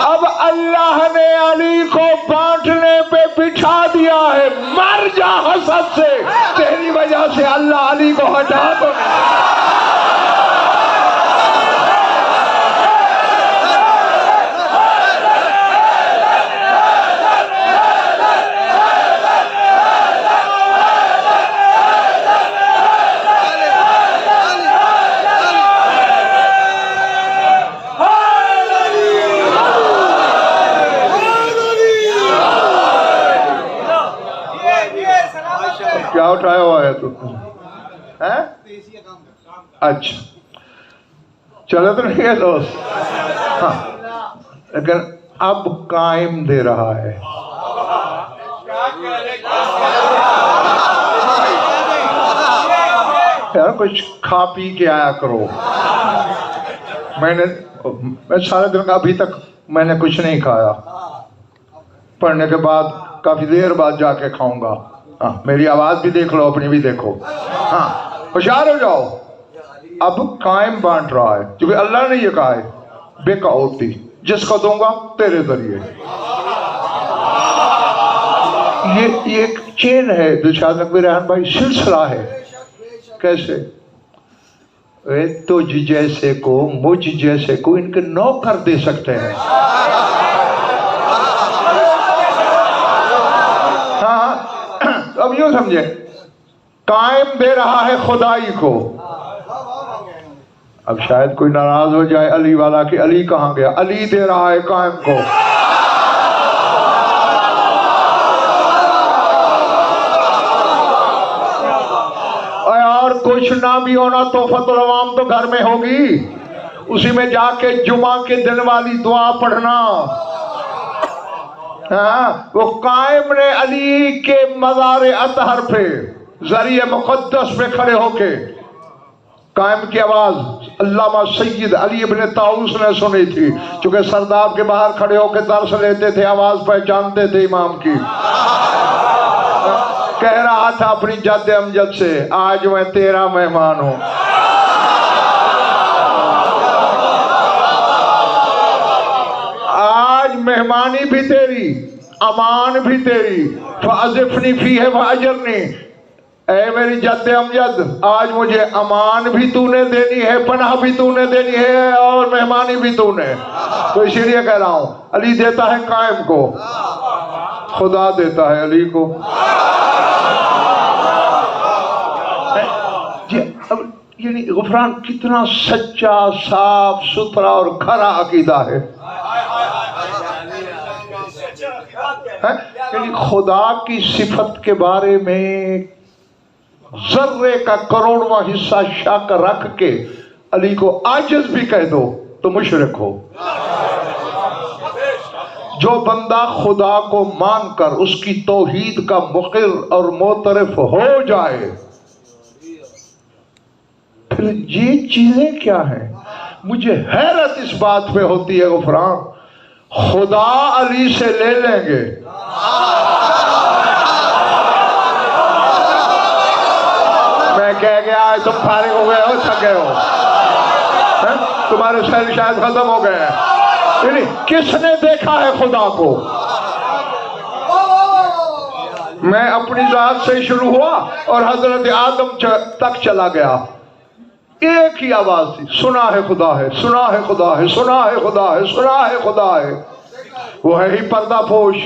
اب اللہ نے علی کو بانٹنے پہ بٹھا دیا ہے. مر جا حسد سے تیری وجہ سے اللہ علی کو ہٹا تو نہیں. کیا اٹھایا ہوا ہے تو اچھا چلو تو نہیں ہے دوست. ہاں لیکن اب قائم دے رہا ہے. یار کچھ کھا پی کے آیا کرو. میں سارے دن کا ابھی تک میں نے کچھ نہیں کھایا. پڑھنے کے بعد کافی دیر بعد جا کے کھاؤں گا. ہاں میری آواز بھی دیکھ لو اپنی بھی دیکھو. ہاں ہوشیار ہو جاؤ. اب قائم بانٹ رہا ہے کیونکہ اللہ نے یہ کہا ہے بے کا ہوتی جس کو دوں گا تیرے ذریعے. یہ ایک چین ہے دلشاد نقوی ریحان بھائی سلسلہ ہے. کیسے تجھ جیسے کو مجھ جیسے کو ان کے نوکر دے سکتے ہیں. ہاں اب یوں سمجھے قائم دے رہا ہے خدائی کو. اب شاید کوئی ناراض ہو جائے علی والا کہ علی کہاں گیا. علی دے رہا ہے قائم کو. اور کچھ نہ بھی ہونا تحفۃ العوام تو گھر میں ہوگی. اسی میں جا کے جمعہ کے دن والی دعا پڑھنا ہاں وہ قائم نے علی کے مزار اطہر پہ ذریعہ مقدس پہ کھڑے ہو کے قائم کی آواز علامہ سید علی ابن طاؤس نے سنی تھی، چونکہ سرداب کے باہر کھڑے ہو کے درس لیتے تھے، آواز پہچانتے تھے امام کی۔ کہہ رہا تھا اپنی جد امجد سے، آج میں تیرا مہمان ہوں۔ آج مہمانی بھی تیری، امان بھی تیری، فَأَزِفْنِي فِيهِ وَأَجِرْنِي، اے میری جد امجد آج مجھے امان بھی تو نے دینی ہے، پناہ بھی تو نے دینی ہے، اور مہمانی بھی تو نے۔ تو اسی لیے کہہ رہا ہوں علی دیتا ہے قائم کو، خدا دیتا ہے علی کو۔ یعنی غفران کتنا سچا، صاف ستھرا اور کھرا عقیدہ ہے۔ یعنی خدا کی صفت کے بارے میں ذرے کا کروڑواں حصہ شک رکھ کے علی کو عاجز بھی کہہ دو تو مشرک ہو۔ جو بندہ خدا کو مان کر اس کی توحید کا مقر اور معترف ہو جائے، پھر یہ چیزیں کیا ہیں؟ مجھے حیرت اس بات پہ ہوتی ہے غفران، خدا علی سے لے لیں گے، میں کہہ گیا تم فارغ ہو گئے ہو، تھک گئے ہو، تمہارے سیل شاید ختم ہو گئے ہیں۔ یعنی کس نے دیکھا ہے خدا کو؟ میں اپنی ذات سے شروع ہوا اور حضرت آدم تک چلا گیا، ایک ہی آواز تھی، سنا ہے خدا ہے، سنا ہے خدا ہے، سنا ہے خدا ہے، سنا ہے خدا ہے۔ وہ ہے ہی پردہ پوش،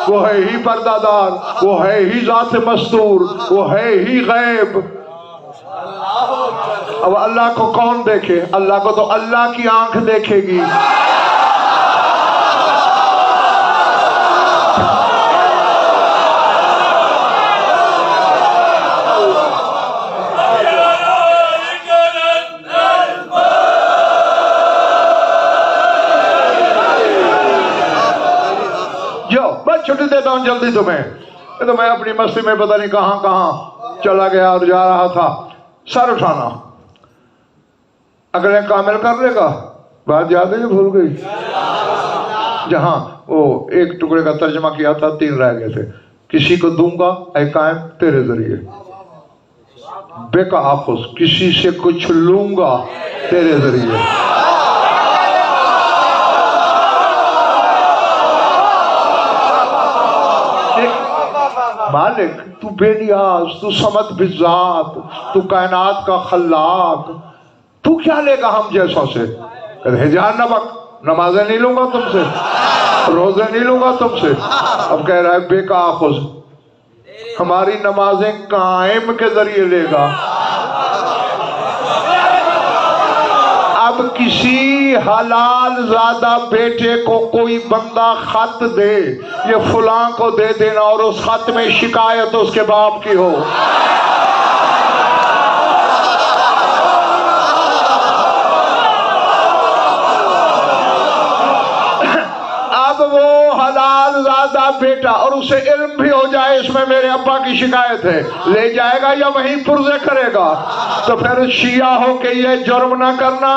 وہ ہے ہی پردہ دار، وہ ہے ہی ذات مستور، وہ ہے ہی غیب۔ اب اللہ کو کون دیکھے؟ اللہ کو تو اللہ کی آنکھ دیکھے گی۔ چھٹی دیتا ہوں جلدی تمہیں، تو میں اپنی مستی میں پتہ نہیں کہاں کہاں چلا گیا اور جا رہا تھا۔ سر اٹھانا، اگلے کامل کر لے گا، بات یاد ہے یہ بھول گئی؟ جہاں وہ ایک ٹکڑے کا ترجمہ کیا تھا، 3 رہ گئے تھے۔ کسی کو دوں گا اے قائم تیرے ذریعے، بے کا آخذ، کسی سے کچھ لوں گا تیرے ذریعے۔ مالک تو بے نیاز، تو صمد بذات، تو کائنات کا خلاق، تو کیا لے گا ہم جیسوں سے؟ کہتے جان نمک، نمازیں نہیں لوں گا تم سے، روزے نہیں لوں گا تم سے۔ اب کہہ رہا ہے بے کا آخذ، ہماری نمازیں قائم کے ذریعے لے گا۔ اب کسی حلال زادہ بیٹے کو کوئی بندہ خط دے، یہ فلاں کو دے دینا، اور اس خط میں شکایت اس کے باپ کی ہو، اب وہ حلال زادہ بیٹا، اور اسے علم بھی ہو جائے اس میں میرے ابا کی شکایت ہے، لے جائے گا یا وہیں پرزے کرے گا؟ تو پھر شیعہ ہو کے یہ جرم نہ کرنا،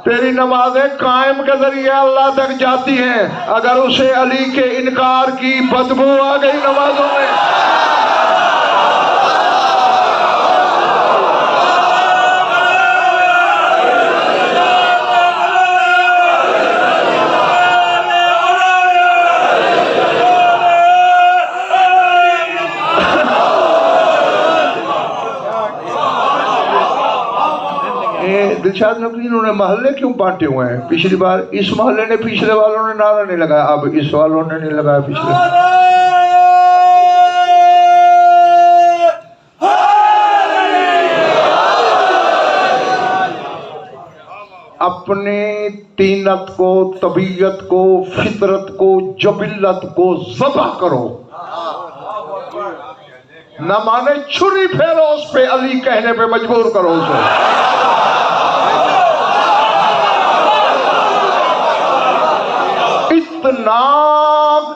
تیری نمازیں قائم کے ذریعے اللہ تک جاتی ہیں، اگر اسے علی کے انکار کی بدبو آ گئی نمازوں میں۔ دلشاد نقوی انہوں نے محلے کیوں بانٹے ہوئے ہیں؟ پچھلی بار اس محلے نے پچھلے والوں نے نعرہ نہیں لگایا، اب اس والوں نے نہیں لگایا پچھلے۔ اپنے طینت کو، طبیعت کو، فطرت کو، جبلت کو ذبح کرو، نہ مانے چھری پھیرو اس پہ، علی کہنے پہ مجبور کرو اسے۔ اتنا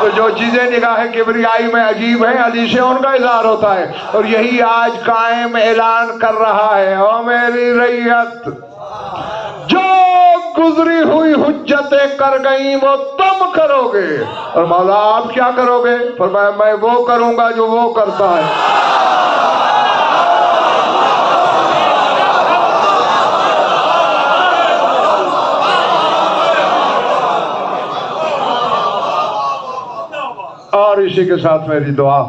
تو جو چیزیں نگاہ کبریائی میں عجیب ہیں علی سے ان کا اظہار ہوتا ہے، اور یہی آج قائم اعلان کر رہا ہے، او میری ریت جو گزری ہوئی حجتیں کر گئیں وہ تم کرو گے، اور مولا آپ کیا کرو گے؟ فرمایا میں وہ کروں گا جو وہ کرتا ہے۔ اور اسی کے ساتھ میری دعا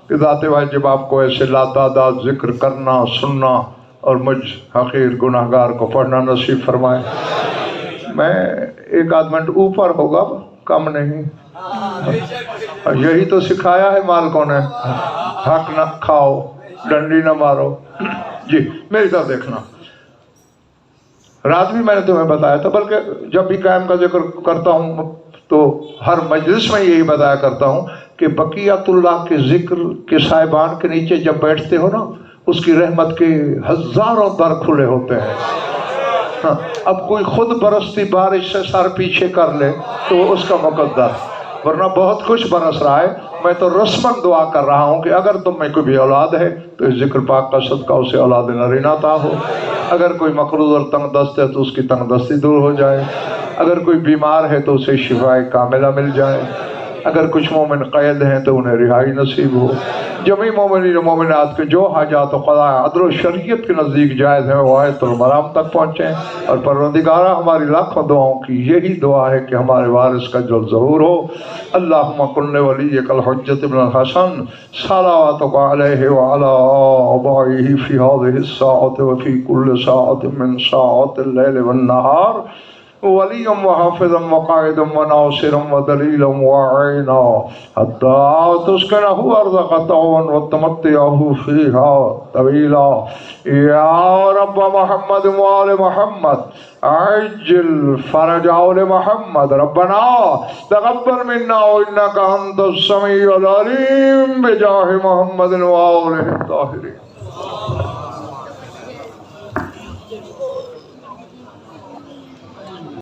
کہ ذات واجب آپ کو ایسے لاتعداد ذکر کرنا، سننا اور مجھ حقیر گناہگار کو پڑھنا نصیب فرمائے۔ میں ایک آدھ منٹ اوپر ہوگا، کم نہیں، یہی تو سکھایا ہے مالکوں نے، حق نہ کھاؤ، ڈنڈی نہ مارو۔ جی میری طرف دیکھنا، رات بھی میں نے تمہیں بتایا تھا، بلکہ جب بھی قائم کا ذکر کرتا ہوں تو ہر مجلس میں یہی بتایا کرتا ہوں کہ بقیت اللہ کے ذکر کے سائبان کے نیچے جب بیٹھتے ہو نا، اس کی رحمت کے ہزاروں در کھلے ہوتے ہیں۔ ہاں، اب کوئی خود برستی بارش سے سر پیچھے کر لے تو اس کا مقدر، ورنہ بہت کچھ برس رہا ہے۔ میں تو رسماً دعا کر رہا ہوں کہ اگر تم میں کوئی بھی اولاد ہے تو اس ذکر پاک کا صدقہ اسے اولاد نرینہ عطا ہو، اگر کوئی مقروض اور تنگ دست ہے تو اس کی تنگ دستی دور ہو جائے، اگر کوئی بیمار ہے تو اسے شفاء کاملہ مل جائے، اگر کچھ مومن قید ہیں تو انہیں رہائی نصیب ہو۔ جمیع مومنین و مومنات کے جو حاجات و قضاء عدل و شریعت کے نزدیک جائز ہیں وہ آیت المرام تک پہنچیں، اور پروردگارہ ہماری لاکھوں دعاؤں کی یہی دعا ہے کہ ہمارے وارث کا جلد ظہور ہو۔ اللہم کن ولیک الحجۃ بن الحسن صلواتک علیہ وعلی آبائہ فی ہذہ الساعۃ وفی کل ساعۃ من ساعات اللیل والنہار ولیا وحافظا وقائدا وناصرا ودلیلا وعینا حتی تسکنہ ارضک طوعا وتمتعہ فیہا طویلا۔ یا رب محمد وآل محمد عجل فرج آل محمد، ربنا تقبل منا انک انت السمیع العلیم بجاہ محمد وآلہ الطاہرین۔